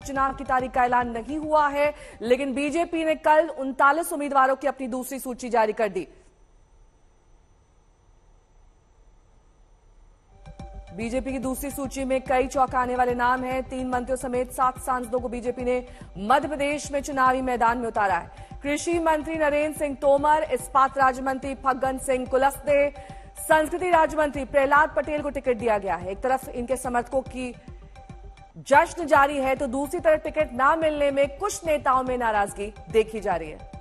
चुनाव की तारीख का ऐलान नहीं हुआ है, लेकिन बीजेपी ने कल 39 उम्मीदवारों की अपनी दूसरी सूची जारी कर दी। बीजेपी की दूसरी सूची में कई चौंकाने वाले नाम हैं। 3 मंत्रियों समेत 7 सांसदों को बीजेपी ने मध्य प्रदेश में चुनावी मैदान में उतारा है। कृषि मंत्री नरेंद्र सिंह तोमर, इस्पात राज्य मंत्री फग्गन सिंह कुलस्ते, संस्कृति राज्य मंत्री प्रहलाद पटेल को टिकट दिया गया है। एक तरफ इनके समर्थकों की जश्न जारी है, तो दूसरी तरफ टिकट ना मिलने में कुछ नेताओं में नाराजगी देखी जा रही है।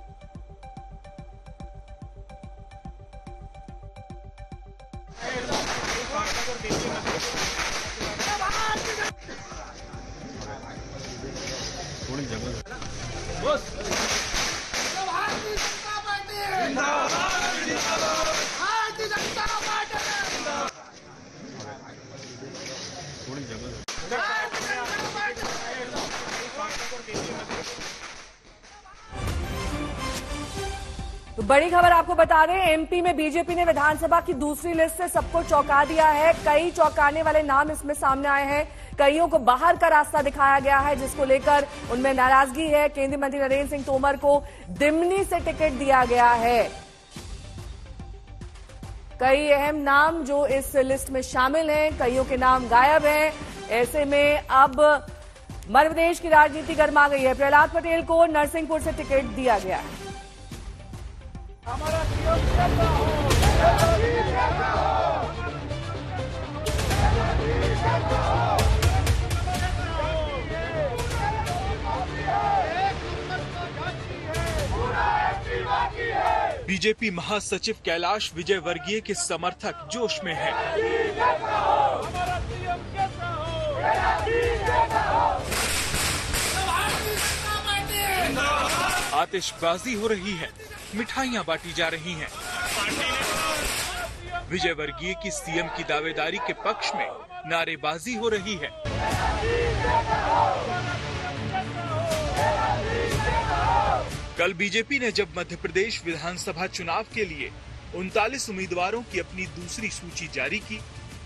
तो बड़ी खबर आपको बता दें, एमपी में बीजेपी ने विधानसभा की दूसरी लिस्ट से सबको चौंका दिया है। कई चौंकाने वाले नाम इसमें सामने आए हैं। कईयों को बाहर का रास्ता दिखाया गया है, जिसको लेकर उनमें नाराजगी है। केंद्रीय मंत्री नरेंद्र सिंह तोमर को दिमनी से टिकट दिया गया है। कई अहम नाम जो इस लिस्ट में शामिल हैं, कईयों के नाम गायब हैं। ऐसे में अब मध्य प्रदेश की राजनीति गर्मा गई है। प्रहलाद पटेल को नरसिंहपुर से टिकट दिया गया है। बीजेपी महासचिव कैलाश विजयवर्गीय के समर्थक जोश में हैं। आतिशबाजी हो रही है, मिठाइयां बांटी जा रही हैं। विजयवर्गीय की सीएम की दावेदारी के पक्ष में नारेबाजी हो रही है। कल बीजेपी ने जब मध्य प्रदेश विधानसभा चुनाव के लिए 39 उम्मीदवारों की अपनी दूसरी सूची जारी की,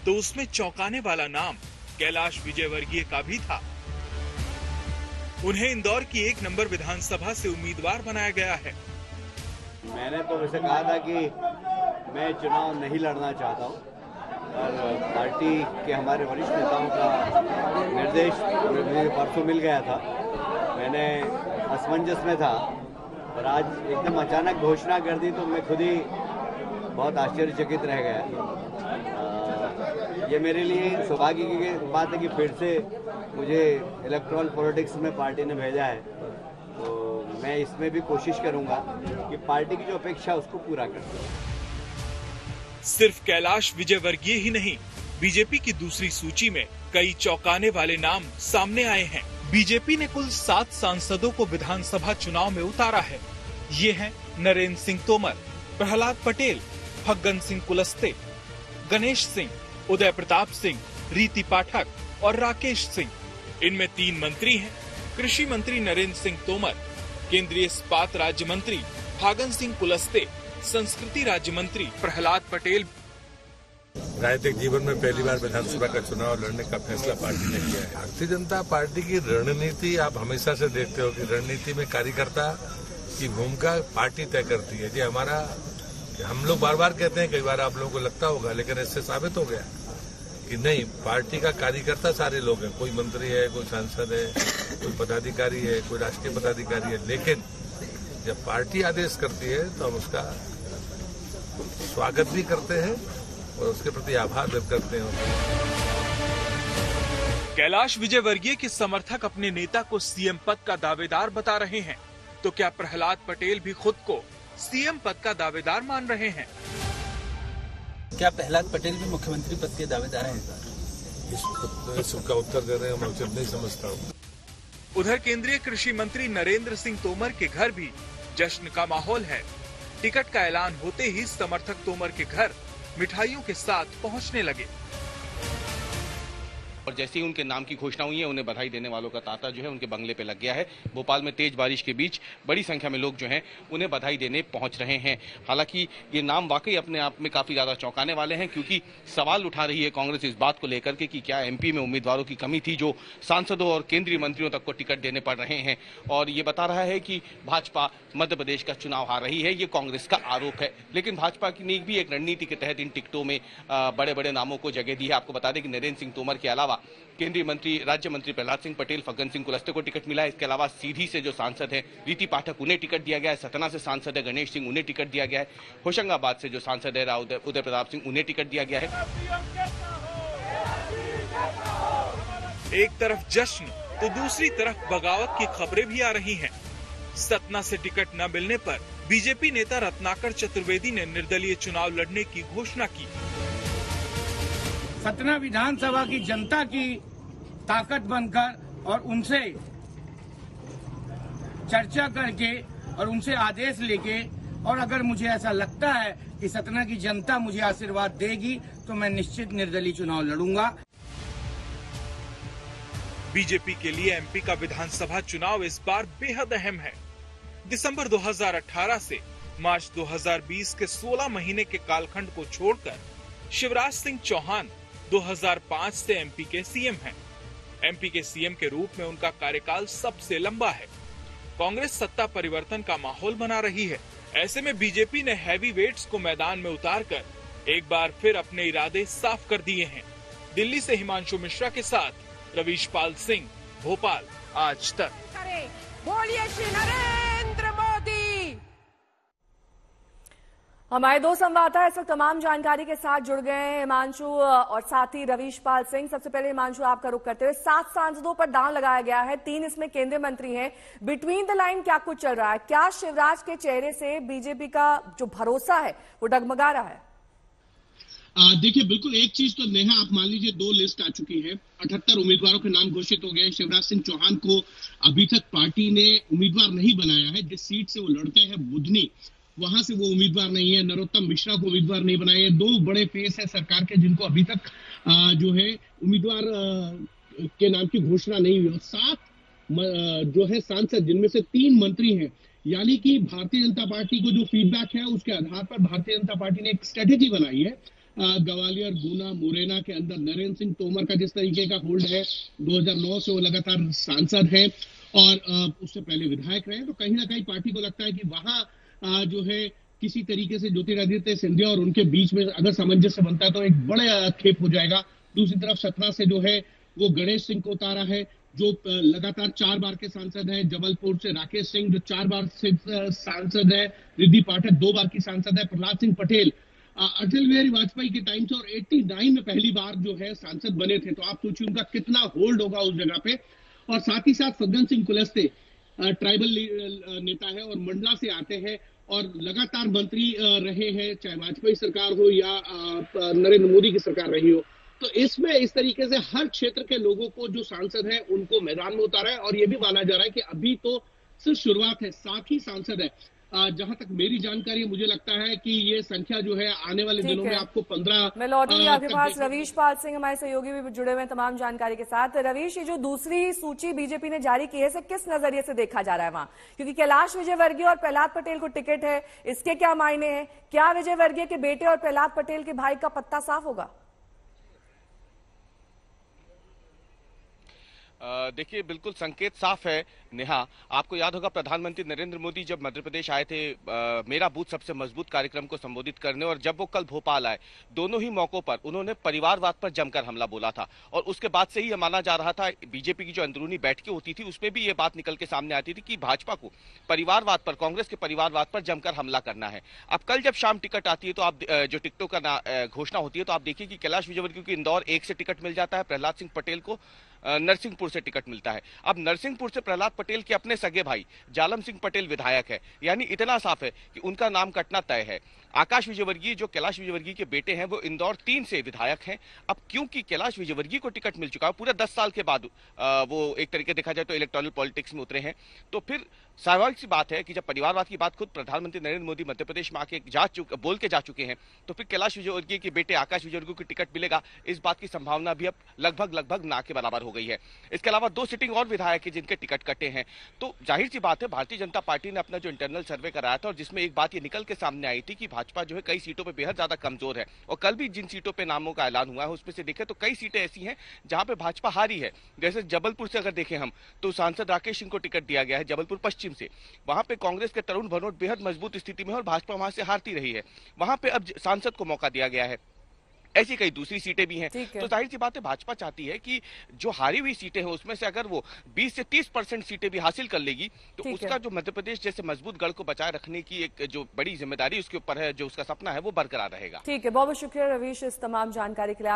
तो उसमें चौंकाने वाला नाम कैलाश विजयवर्गीय का भी था। उन्हें इंदौर की 1 नंबर विधानसभा से उम्मीदवार बनाया गया है। मैंने तो वैसे कहा था कि मैं चुनाव नहीं लड़ना चाहता हूँ, और पार्टी के हमारे वरिष्ठ नेताओं का निर्देश मुझे परसों मिल गया था। मैंने असमंजस में था और आज एकदम अचानक घोषणा कर दी, तो मैं खुद ही बहुत आश्चर्यचकित रह गया। ये मेरे लिए सौभाग्य की बात है कि फिर से मुझे इलेक्टोरल पॉलिटिक्स में पार्टी ने भेजा है, तो मैं इसमें भी कोशिश करूंगा कि पार्टी की जो अपेक्षा उसको पूरा कर दूं। सिर्फ कैलाश विजयवर्गीय ही नहीं, बीजेपी की दूसरी सूची में कई चौंकाने वाले नाम सामने आए हैं। बीजेपी ने कुल 7 सांसदों को विधानसभा चुनाव में उतारा है। ये हैं नरेंद्र सिंह तोमर, प्रहलाद पटेल, फग्गन सिंह कुलस्ते, गणेश सिंह, उदय प्रताप सिंह, रीति पाठक और राकेश सिंह। इनमें 3 मंत्री हैं। कृषि मंत्री नरेंद्र सिंह तोमर, केंद्रीय इस्पात राज्य मंत्री फग्गन सिंह कुलस्ते, संस्कृति राज्य मंत्री प्रहलाद पटेल। राजनीतिक जीवन में पहली बार विधानसभा का चुनाव लड़ने का फैसला पार्टी ने किया है। भारतीय जनता पार्टी की रणनीति आप हमेशा से देखते हो कि रणनीति में कार्यकर्ता की भूमिका पार्टी तय करती है। जी हम लोग बार बार कहते हैं, कई बार आप लोगों को लगता होगा, लेकिन इससे साबित हो गया कि नहीं, पार्टी का कार्यकर्ता सारे लोग हैं। कोई मंत्री है, कोई सांसद है, कोई पदाधिकारी है, कोई राष्ट्रीय पदाधिकारी है, लेकिन जब पार्टी आदेश करती है तो हम उसका स्वागत भी करते हैं और उसके प्रति आभार व्यक्त करते हैं। कैलाश विजयवर्गीय के समर्थक अपने नेता को सीएम पद का दावेदार बता रहे हैं, तो क्या प्रहलाद पटेल भी खुद को सीएम पद का दावेदार मान रहे हैं? क्या प्रहलाद पटेल भी मुख्यमंत्री पद के दावेदार हैं? इसका उत्तर दे रहे हैं, मैं उचित नहीं समझता हूँ। उधर केंद्रीय कृषि मंत्री नरेंद्र सिंह तोमर के घर भी जश्न का माहौल है। टिकट का ऐलान होते ही समर्थक तोमर के घर मिठाइयों के साथ पहुंचने लगे। और जैसे ही उनके नाम की घोषणा हुई है, उन्हें बधाई देने वालों का तांता जो है उनके बंगले पे लग गया है। भोपाल में तेज बारिश के बीच बड़ी संख्या में लोग जो हैं उन्हें बधाई देने पहुंच रहे हैं। हालांकि ये नाम वाकई अपने आप में काफी ज्यादा चौंकाने वाले हैं, क्योंकि सवाल उठा रही है कांग्रेस इस बात को लेकर के कि क्या एमपी में उम्मीदवारों की कमी थी जो सांसदों और केंद्रीय मंत्रियों तक को टिकट देने पड़ रहे हैं। और ये बता रहा है कि भाजपा मध्य प्रदेश का चुनाव हार रही है, ये कांग्रेस का आरोप है। लेकिन भाजपा की ने भी एक रणनीति के तहत इन टिकटों में बड़े बड़े नामों को जगह दी है। आपको बता दें कि नरेंद्र सिंह तोमर के अलावा केंद्रीय मंत्री राज्य मंत्री प्रहलाद सिंह पटेल, फग्गन सिंह कुलस्ते को टिकट मिला है। इसके अलावा सीधी से जो सांसद है रीति पाठक, उन्हें टिकट दिया गया है। सतना से सांसद है गणेश सिंह, उन्हें टिकट दिया गया है। होशंगाबाद से जो सांसद है उदय प्रताप सिंह, उन्हें टिकट दिया गया है। एक तरफ जश्न तो दूसरी तरफ बगावत की खबरें भी आ रही हैं। सतना से टिकट न मिलने पर बीजेपी नेता रत्नाकर चतुर्वेदी ने निर्दलीय चुनाव लड़ने की घोषणा की। सतना विधानसभा की जनता की ताकत बनकर और उनसे चर्चा करके और उनसे आदेश लेके, और अगर मुझे ऐसा लगता है कि सतना की जनता मुझे आशीर्वाद देगी तो मैं निश्चित निर्दलीय चुनाव लड़ूंगा। बीजेपी के लिए एमपी का विधानसभा चुनाव इस बार बेहद अहम है। दिसंबर 2018 से मार्च 2020 के 16 महीने के कालखंड को छोड़कर शिवराज सिंह चौहान 2005 से एमपी के सीएम हैं। एमपी के सीएम के रूप में उनका कार्यकाल सबसे लंबा है। कांग्रेस सत्ता परिवर्तन का माहौल बना रही है। ऐसे में बीजेपी ने हैवी वेट्स को मैदान में उतारकर एक बार फिर अपने इरादे साफ कर दिए हैं। दिल्ली से हिमांशु मिश्रा के साथ रवीश पाल सिंह, भोपाल, आज तक। बोलिए श्री नरेंद्र मोदी। हमारे दो संवाददाता इस वक्त तमाम जानकारी के साथ जुड़ गए हैं, हिमांशु और साथ ही रवीश पाल सिंह। सबसे पहले हिमांशु, आपका रुख करते हुए 7 सांसदों पर दांव लगाया गया है, 3 इसमें केंद्रीय मंत्री हैं। बिटवीन द लाइन क्या कुछ चल रहा है? क्या शिवराज के चेहरे से बीजेपी का जो भरोसा है वो डगमगा रहा है? देखिए, बिल्कुल एक चीज तो नेहा, आप मान लीजिए 2 लिस्ट आ चुकी है, 78 उम्मीदवारों के नाम घोषित हो गए। शिवराज सिंह चौहान को अभी तक पार्टी ने उम्मीदवार नहीं बनाया है। जिस सीट से वो लड़ते हैं बुधनी, वहां से वो उम्मीदवार नहीं है। नरोत्तम मिश्रा को उम्मीदवार नहीं बनाए। 2 बड़े फेस है सरकार के जिनको अभी तक जो है उम्मीदवार के नाम की घोषणा नहीं हुई। 7 जो है सांसद, जिनमें से 3 मंत्री हैं। यानी कि भारतीय जनता पार्टी को जो फीडबैक है उसके आधार पर भारतीय जनता पार्टी ने एक स्ट्रेटेजी बनाई है। ग्वालियर, गुना, मुरैना के अंदर नरेंद्र सिंह तोमर का जिस तरीके का होल्ड है, 2009 से वो लगातार सांसद हैं और उससे पहले विधायक रहे, तो कहीं ना कहीं पार्टी को लगता है कि वहां जो है किसी तरीके से ज्योतिरादित्य सिंधिया और उनके बीच में अगर सामंजस्य बनता है तो एक बड़े खेप हो जाएगा। दूसरी तरफ सतना से जो है वो गणेश सिंह को उतारा है, जो लगातार 4 बार के सांसद हैं। जबलपुर से राकेश सिंह, जो 4 बार से सांसद है। रिद्धि पाठक 2 बार की सांसद है। प्रहलाद सिंह पटेल अटल बिहारी वाजपेयी के टाइम से और 89 में पहली बार जो है सांसद बने थे, तो आप सोचिए उनका कितना होल्ड होगा उस जगह पे। और साथ ही साथ फग्गन सिंह कुलस्ते ट्राइबल नेता है और मंडला से आते हैं और लगातार मंत्री रहे हैं, चाहे वाजपेयी सरकार हो या नरेंद्र मोदी की सरकार रही हो। तो इसमें इस तरीके से हर क्षेत्र के लोगों को जो सांसद हैं उनको मैदान में उतारा है और ये भी माना जा रहा है कि अभी तो सिर्फ शुरुआत है, 7 ही सांसद है। जहां तक मेरी जानकारी है, मुझे लगता है कि ये संख्या जो है आने वाले दिनों में आपको 15। मैं लौटूंगी आपके पास। रवीश पाल सिंह हमारे सहयोगी भी जुड़े हुए हैं तमाम जानकारी के साथ। रवीश, ये जो दूसरी सूची बीजेपी ने जारी की है, इसे किस नजरिए से देखा जा रहा है वहां? क्योंकि कैलाश विजयवर्गीय और प्रहलाद पटेल को टिकट है, इसके क्या मायने हैं? क्या विजयवर्गीय के बेटे और प्रहलाद पटेल के भाई का पत्ता साफ होगा? देखिए, बिल्कुल संकेत साफ है नेहा। आपको याद होगा प्रधानमंत्री नरेंद्र मोदी जब मध्य प्रदेश आए थे मेरा बूथ सबसे मजबूत कार्यक्रम को संबोधित करने, और जब वो कल भोपाल आए, दोनों ही मौकों पर उन्होंने परिवारवाद पर जमकर हमला बोला था। और उसके बाद से ही माना जा रहा था, बीजेपी की जो अंदरूनी बैठकें होती थी उसमें भी ये बात निकल के सामने आती थी कि भाजपा को परिवारवाद पर, कांग्रेस के परिवारवाद पर जमकर हमला करना है। अब कल जब शाम टिकट आती है तो आप जो टिकटों का घोषणा होती है, तो आप देखिए कि कैलाश विजयवर्गीय को इंदौर 1 से टिकट मिल जाता है, प्रहलाद सिंह पटेल को नरसिंहपुर से टिकट मिलता है। अब नरसिंहपुर से प्रहलाद पटेल के अपने सगे भाई जालम सिंह पटेल विधायक है, यानी इतना साफ है कि उनका नाम कटना तय है। आकाश विजयवर्गीय जो कैलाश विजयवर्गीय के बेटे हैं वो इंदौर 3 से विधायक हैं। अब क्योंकि कैलाश विजयवर्गीय को टिकट मिल चुका है, पूरा 10 साल के बाद वो एक तरीके देखा जाए तो इलेक्टोरल पॉलिटिक्स में उतरे हैं, तो फिर स्वाभाविक सी बात है कि जब परिवारवाद की बात खुद प्रधानमंत्री नरेंद्र मोदी मध्य प्रदेश में आके बोल के जा चुके हैं, तो फिर कैलाश विजयवर्गीय के बेटे आकाश विजयवर्गीय को टिकट मिलेगा, इस बात की संभावना भी अब लगभग ना के बराबर हो गई है। इसके अलावा 2 सिटिंग और विधायक हैं जिनके टिकट कटे हैं। तो जाहिर सी बात है भारतीय जनता पार्टी ने अपना जो इंटरनल सर्वे कराया था और जिसमें एक बात ये निकल के सामने आई थी कि भाजपा जो है कई सीटों पे बेहद ज्यादा कमजोर है, और कल भी जिन सीटों पे नामों का ऐलान हुआ है उसमें से देखें तो कई सीटें ऐसी हैं जहां पे भाजपा हारी है। जैसे जबलपुर से अगर देखें हम तो सांसद राकेश सिंह को टिकट दिया गया है जबलपुर पश्चिम से, वहां पे कांग्रेस के तरुण भनोट बेहद मजबूत स्थिति में है और भाजपा वहां से हारती रही है, वहां पे अब सांसद को मौका दिया गया है। ऐसी कई दूसरी सीटें भी हैं। तो जाहिर सी बात है भाजपा चाहती है कि जो हारी हुई सीटें हैं उसमें से अगर वो 20 से 30% सीटें भी हासिल कर लेगी तो उसका जो मध्य प्रदेश जैसे मजबूत गढ़ को बचाए रखने की एक जो बड़ी जिम्मेदारी उसके ऊपर है, जो उसका सपना है वो बरकरार रहेगा। ठीक है, बहुत बहुत शुक्रिया रवीश इस तमाम जानकारी के लिए।